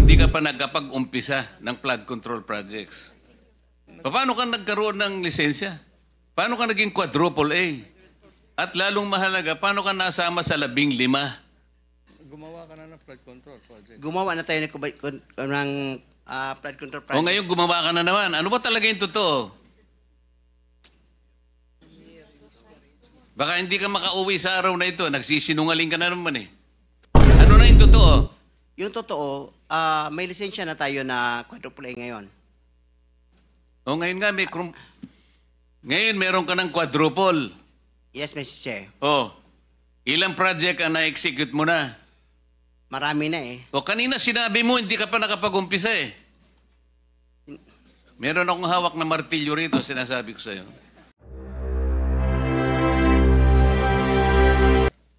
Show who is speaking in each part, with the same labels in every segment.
Speaker 1: hindi ka pa nagkapag-umpisa ng flood control projects. Paano ka nagkaroon ng lisensya? Paano ka naging quadruple A? At lalong mahalaga, paano ka nasama sa 15?
Speaker 2: Gumawa ka na ng flood control project.
Speaker 3: Gumawa na tayo ng flood control project.
Speaker 1: O ngayon gumawa ka na naman. Ano ba talaga yung totoo? Baka hindi ka makauwi sa araw na ito. Nagsisinungaling ka na naman eh. Ano na yung totoo?
Speaker 3: Yung totoo, may lisensya na tayo na quadruple A ngayon.
Speaker 1: O ngayon nga, ngayon meron ka ng quadruple.
Speaker 3: Yes, Mr. Chair.
Speaker 1: O, ilang project ang na-execute mo na?
Speaker 3: Marami na eh.
Speaker 1: O kanina sinabi mo, hindi ka pa nakapag-umpisa eh. Meron akong hawak na martilyo rito, sinasabi ko sa'yo.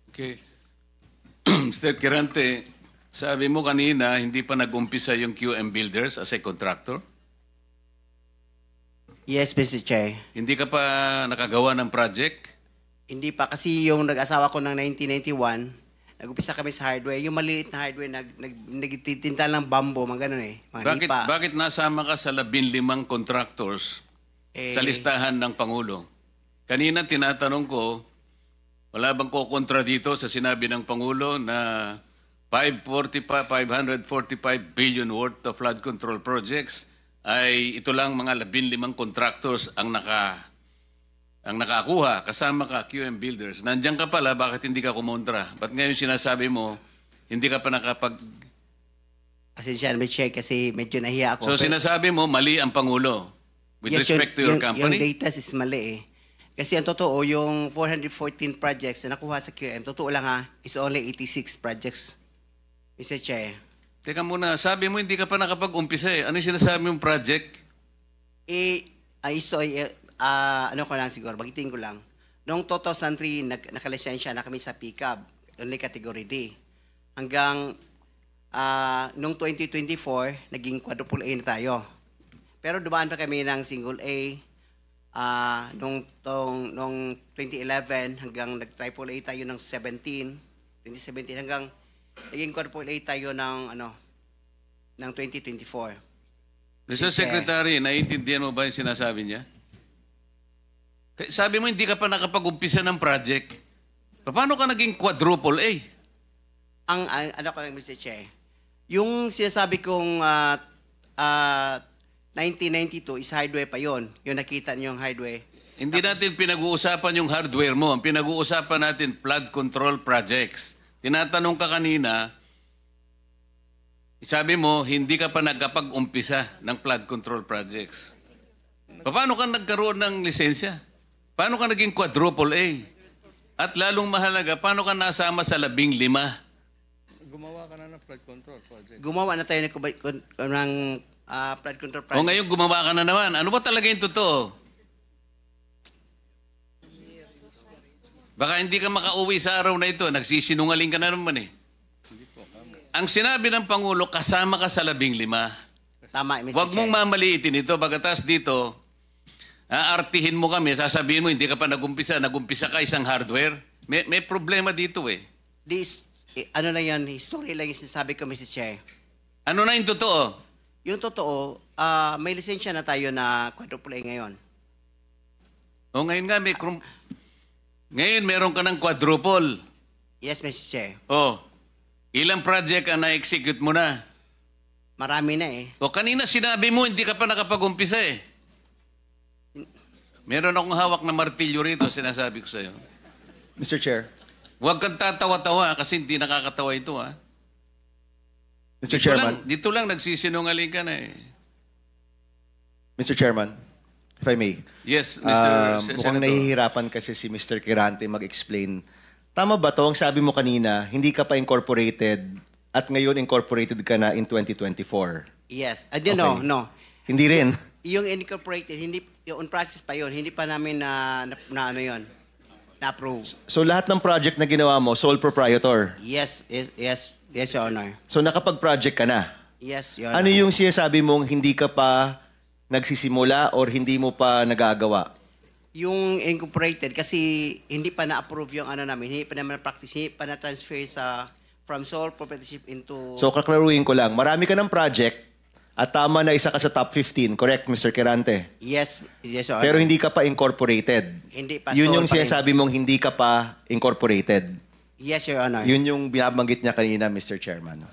Speaker 1: Okay. Mr. Kirante, sabi mo kanina, hindi pa nag-umpisa yung QM Builders as a contractor?
Speaker 3: Yes, Mr. Chair.
Speaker 1: Hindi ka pa nakagawa ng project?
Speaker 3: Hindi pa kasi yung nag-asawa ko ng 1991, nag-upisa kami sa hardware. Yung maliliit na hardware, nagtitinta ng bambo, mga ganun eh. Mga
Speaker 1: Bakit nasama ka sa 15 contractors sa listahan ng Pangulo? Kanina tinatanong ko, wala bang kukontra dito sa sinabi ng Pangulo na 545 billion worth of flood control projects ay ito lang mga 15 contractors ang nakakuha, kasama ka, QM Builders. Nandiyan ka pala, bakit hindi ka kumontra? Ba't ngayon sinasabi mo, hindi ka pa nakapag...
Speaker 3: Asensya na check kasi medyo nahiya ako.
Speaker 1: So sinasabi mo, mali ang Pangulo with respect to your company?
Speaker 3: Yung data is mali eh. Kasi ang totoo, yung 414 projects na nakuha sa QM, totoo lang ha, is only 86 projects. Mr. Chair.
Speaker 1: Teka muna, sabi mo hindi ka pa nakapag-umpisa eh. Ano yung sinasabi mong project?
Speaker 3: Ano ko lang siguro, bagitin ko lang. Noong 2003, nakalisensya na kami sa pickup, only category D. Hanggang noong 2024, naging quadruple A na tayo. Pero dumaan pa kami ng single A. Noong 2011, hanggang nag-triple A tayo ng 2017 hanggang naging quadruple A tayo ng 2024.
Speaker 1: Mr. Secretary, naiintindihan mo ba yung sinasabi niya? Sabi mo hindi ka pa nakapag-umpisa ng project. Paano ka naging quadruple A?
Speaker 3: Ano ko lang, Mr. Che, yung sinasabi kong 1992 is hardware pa yon. Yung nakita niyo yung hardware.
Speaker 1: Hindi natin pinag-uusapan yung hardware mo. Ang pinag-uusapan natin, flood control projects. Tinatanong ka kanina, sabi mo, hindi ka pa nagkapag-umpisa ng flood control projects. Paano ka nagkaroon ng lisensya? Paano ka naging quadruple A? At lalong mahalaga, paano ka nasama sa 15?
Speaker 2: Gumawa ka na ng flood control project.
Speaker 3: Gumawa na tayo ng flood control project.
Speaker 1: O ngayon gumawa ka na naman. Ano ba talaga yung totoo? Baka hindi ka makauwi sa araw na ito. Nagsisinungaling ka na naman eh. Ang sinabi ng Pangulo, kasama ka sa 15.
Speaker 3: Tama, Mr.
Speaker 1: Huwag mong
Speaker 3: Chair.
Speaker 1: mamaliitin ito. Bagatas dito, aartihin mo kami, sasabihin mo, hindi ka pa nagumpisa ka isang hardware. May problema dito eh.
Speaker 3: Ano lang yan, history lang yung sinasabi ko, Mr. Chair.
Speaker 1: Ano na yung totoo?
Speaker 3: Yung totoo, may lisensya na tayo na quadruple A ngayon.
Speaker 1: O ngayon nga, ngayon meron ka ng quadruple.
Speaker 3: Yes, Mr. Chair.
Speaker 1: O, ilang project ang na-execute mo na?
Speaker 3: Marami na eh.
Speaker 1: O kanina sinabi mo, hindi ka pa nakapag-umpisa eh. Meron akong hawak na martilyo rito, sinasabi ko sa'yo.
Speaker 4: Mr. Chair.
Speaker 1: Huwag kang tatawa-tawa kasi hindi nakakatawa ito ha.
Speaker 4: Mr. Chairman.
Speaker 1: Dito lang nagsisinungaling ka na eh.
Speaker 4: Mr. Chairman, if I may.
Speaker 1: Yes, Mr.
Speaker 4: Mukhang
Speaker 1: Senator.
Speaker 4: nahihirapan kasi si Mr. Kirante mag-explain. Tama ba to? Ang sabi mo kanina, hindi ka pa incorporated at ngayon incorporated ka na in 2024.
Speaker 3: Yes.
Speaker 4: Okay.
Speaker 3: No.
Speaker 4: Hindi rin.
Speaker 3: Yung incorporated, yung on process pa yon, hindi pa namin na-approve.
Speaker 4: So lahat ng project na ginawa mo, sole proprietor.
Speaker 3: Yes, Your Honor.
Speaker 4: So nakapag-project ka na.
Speaker 3: Yes, Your Honor.
Speaker 4: Ano yung sinasabi mong hindi ka pa nagsisimula or hindi mo pa nagagawa?
Speaker 3: Yung incorporated, kasi hindi pa na-approve yung namin, hindi pa naman na-practice, hindi pa na-transfer sa from sole proprietorship into...
Speaker 4: So kaklaruhin ko lang, marami ka ng project at tama na isa ka sa top 15, correct, Mr. Quirante?
Speaker 3: Yes, Your Honor.
Speaker 4: Pero hindi ka pa incorporated.
Speaker 3: Hindi pa.
Speaker 4: Yun
Speaker 3: sole
Speaker 4: yung
Speaker 3: pa rin.
Speaker 4: sinasabi mong hindi ka pa incorporated.
Speaker 3: Yes, Your Honor.
Speaker 4: Yun yung binabanggit niya kanina, Mr. Chairman.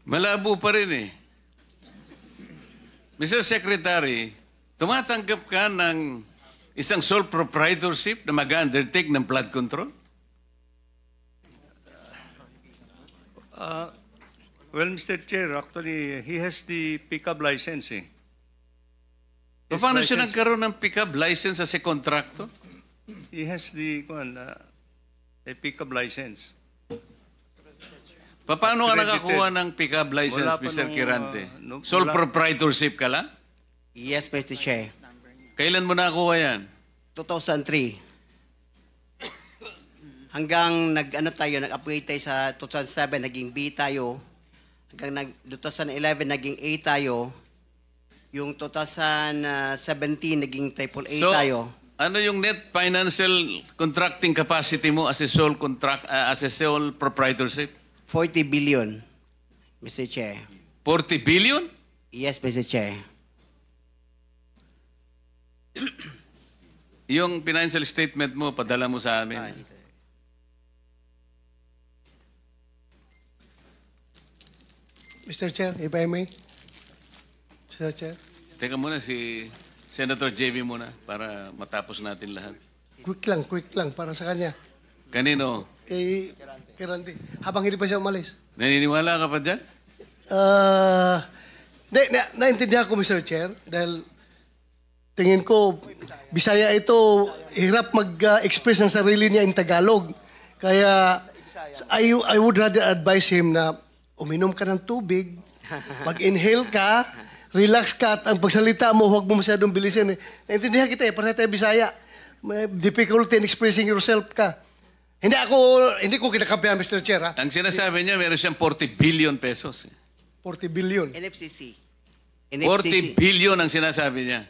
Speaker 1: Malabo pa rin eh. Mr. Secretary, tumatanggap ka ng isang sole proprietorship na mag-undertake ng flood control?
Speaker 2: Well, Mr. Chair, actually, he has the pickup license. Eh. His
Speaker 1: Paano siya
Speaker 2: license-
Speaker 1: nagkaroon ng pick-up license as a contractor?
Speaker 2: He has the a pickup license.
Speaker 1: Paano ka
Speaker 2: Accredited.
Speaker 1: nakakuha ng pick-up license,
Speaker 2: Wala pa
Speaker 1: Mr.
Speaker 2: nung,
Speaker 1: Quirante?
Speaker 2: nung-
Speaker 1: Sole
Speaker 2: wala.
Speaker 1: proprietorship ka lang?
Speaker 3: Yes, Mr. Chair.
Speaker 1: Kailan mo nakakuha yan?
Speaker 3: 2003. Hanggang nag-upgrade tayo sa 2007, naging B tayo. Hanggang 2011, naging A tayo. Yung 2017, naging AAA
Speaker 1: So,
Speaker 3: tayo.
Speaker 1: ano yung net financial contracting capacity mo as a sole proprietorship?
Speaker 3: 40 billion, Mr. Chair.
Speaker 1: 40 billion?
Speaker 3: Yes, Mr. Chair.
Speaker 1: Yung financial statement mo, padala mo sa amin.
Speaker 5: Mr. Chair, if I may. Mr. Chair,
Speaker 1: Teka muna, si Senator JB muna para matapos natin lahat.
Speaker 5: quick lang para sa kanya.
Speaker 1: Kanino?
Speaker 5: Kay Randy. Habang hindi pa siya umalis.
Speaker 1: Naniniwala ka pa dyan?
Speaker 5: Naintindihan ko, Mr. Chair, dahil tingin ko, Bisaya ito, hirap mag-express ng sarili niya in Tagalog. Kaya, I would rather advise him na uminom ka ng tubig, mag-inhale ka, relax ka, at ang pagsalita mo, huwag mo masyadong bilisin. Naintindihan kita pareha tayo Bisaya. May difficulty in expressing yourself ka. Hindi ko kinakampihan, Mr. Chair, ha?
Speaker 1: Ang sinasabi niya, meron siyang 40 billion pesos.
Speaker 5: 40 billion.
Speaker 3: NFCC.
Speaker 1: 40 billion ang sinasabi niya.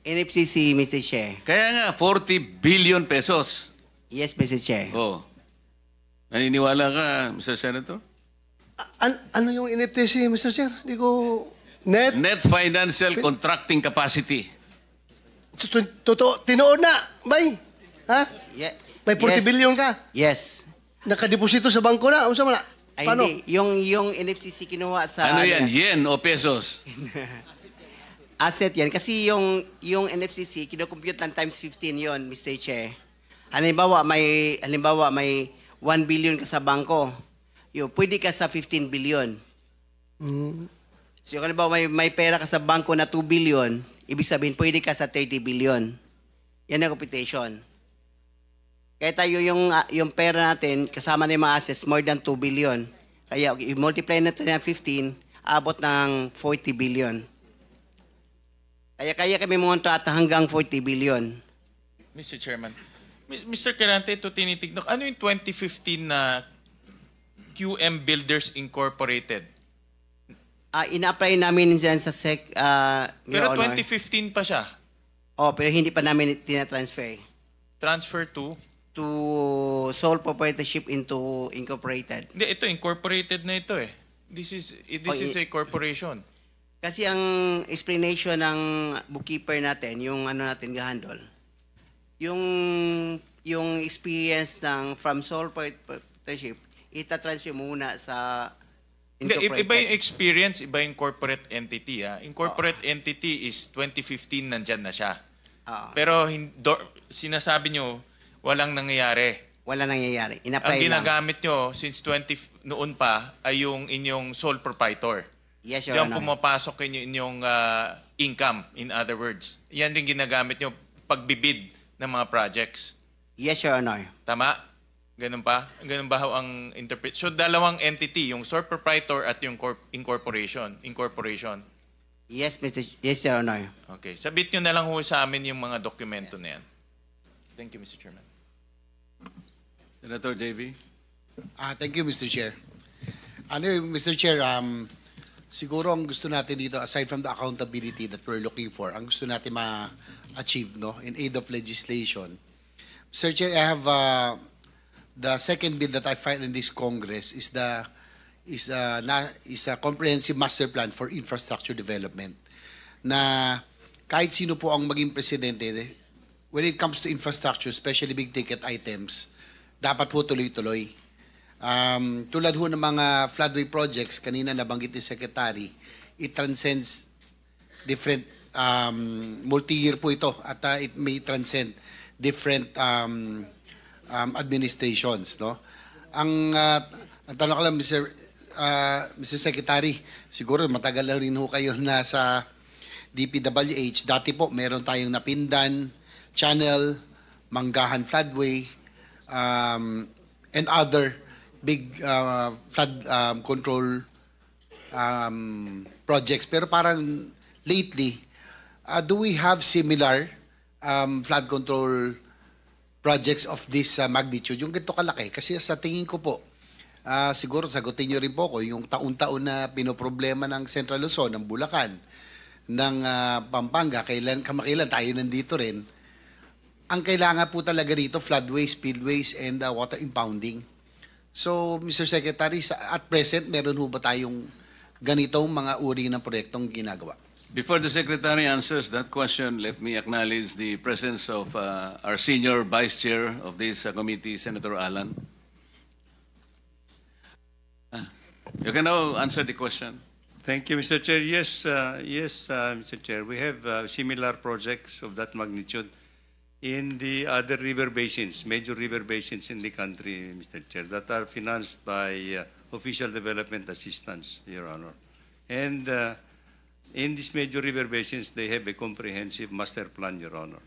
Speaker 3: NFCC, Mr. Chair.
Speaker 1: Kaya nga, 40 billion pesos.
Speaker 3: Yes, Mr. Chair.
Speaker 1: Oh. Naniniwala ka, Mr. Senator?
Speaker 5: Ano yung NFTC, Mr. Chair? Hindi ko... Net?
Speaker 1: Net financial contracting capacity.
Speaker 5: Totoo, tinoon na, bay. Ha?
Speaker 3: Yeah.
Speaker 5: May 40
Speaker 3: Yes.
Speaker 5: billion ka.
Speaker 3: Yes.
Speaker 5: Nakadeposito sa bangko na. Ano sa mana?
Speaker 3: Ay,
Speaker 5: Paano?
Speaker 3: hindi. Yung NFCC kinuha sa...
Speaker 1: Ano yan? Yen o pesos?
Speaker 3: Asset yan. Kasi yung NFCC, kinocompute ng times 15 yon, Mr. Chair. Halimbawa, may 1 billion ka sa bangko. Pwede ka sa 15 billion. So, halimbawa, may pera ka sa bangko na 2 billion, ibig sabihin, pwede ka sa 30 billion. Yan ang computation. Kaya tayo yung pera natin, kasama na yung mga assets, more than 2 billion. Kaya, i-multiply natin ng 15, abot ng 40 billion. Kaya kami munta at hanggang 40 billion.
Speaker 6: Mr. Chairman. Mr. Quirante, ito tinitignan. Ano yung 2015 na QM Builders Incorporated?
Speaker 3: Ina-apply namin dyan sa SEC,
Speaker 6: Pero
Speaker 3: Your Honor.
Speaker 6: 2015 pa siya.
Speaker 3: Pero hindi pa namin tinatransfer
Speaker 6: Transfer to?
Speaker 3: to sole proprietorship into incorporated.
Speaker 6: Hindi, ito incorporated na ito eh. This is a corporation.
Speaker 3: Kasi ang explanation ng bookkeeper natin, yung ano natin gahandle, yung experience ng from sole proprietorship, itatransfer muna sa
Speaker 6: Hindi,
Speaker 3: incorporated.
Speaker 6: iba yung experience, iba yung corporate entity. Ha? In corporate entity is 2015 nandyan na siya. Pero sinasabi nyo, walang nangyayari.
Speaker 3: Wala nangyayari.
Speaker 6: Ang
Speaker 3: In-apply lang.
Speaker 6: ginagamit nyo since noon pa ay yung inyong sole proprietor.
Speaker 3: Yes, Your
Speaker 6: Diyan
Speaker 3: Honor.
Speaker 6: pumapasok inyong income, in other words. Yan rin ginagamit nyo pagbibid ng mga projects.
Speaker 3: Yes, Your Honor.
Speaker 6: Tama? Ganun pa? Ganun ba ho ang interpret? So, dalawang entity, yung sole proprietor at yung incorporation.
Speaker 3: Yes, Your Honor.
Speaker 6: Okay. Sabit nyo na lang ho sa amin yung mga dokumento na yan. Thank you, Mr. Chairman.
Speaker 1: Senator JB?
Speaker 7: Thank you, Mr. Chair. Mr. Chair, siguro ang gusto natin dito, aside from the accountability that we're looking for, ang gusto natin ma-achieve in aid of legislation. Mr. Chair, I have the second bill that I filed in this Congress is a comprehensive master plan for infrastructure development. Na kahit sino po ang maging presidente, when it comes to infrastructure, especially big ticket items, dapat po tuloy-tuloy. Tulad ho ng mga floodway projects, kanina nabanggit ni Secretary, it transcends different, multi-year po ito, at it may transcend different administrations. No? Ang tanong ko lang, Mr. Secretary, siguro matagal na rin ho kayo nasa DPWH. Dati po, meron tayong Napindan, Channel, Manggahan Floodway, and other big flood control projects. Pero parang lately, do we have similar flood control projects of this magnitude? Yung ganito kalaki. Kasi sa tingin ko po, siguro sagutin nyo rin po ko, yung taon-taon na pinoproblema ng Central Luzon, ng Bulacan, ng Pampanga, kamakailan tayo nandito rin. Ang kailangan po talaga rito, floodways, spillways, and water impounding. So, Mr. Secretary, at present, meron ho ba tayong ganitong mga uri ng proyektong ginagawa?
Speaker 1: Before the Secretary answers that question, let me acknowledge the presence of our senior Vice Chair of this committee, Senator Alan. You can now answer the question.
Speaker 2: Thank you, Mr. Chair. Yes, Mr. Chair. We have similar projects of that magnitude in the other river basins, major river basins in the country, Mr. Chair, that are financed by official development assistance, Your Honor. And in these major river basins, they have a comprehensive master plan, Your Honor.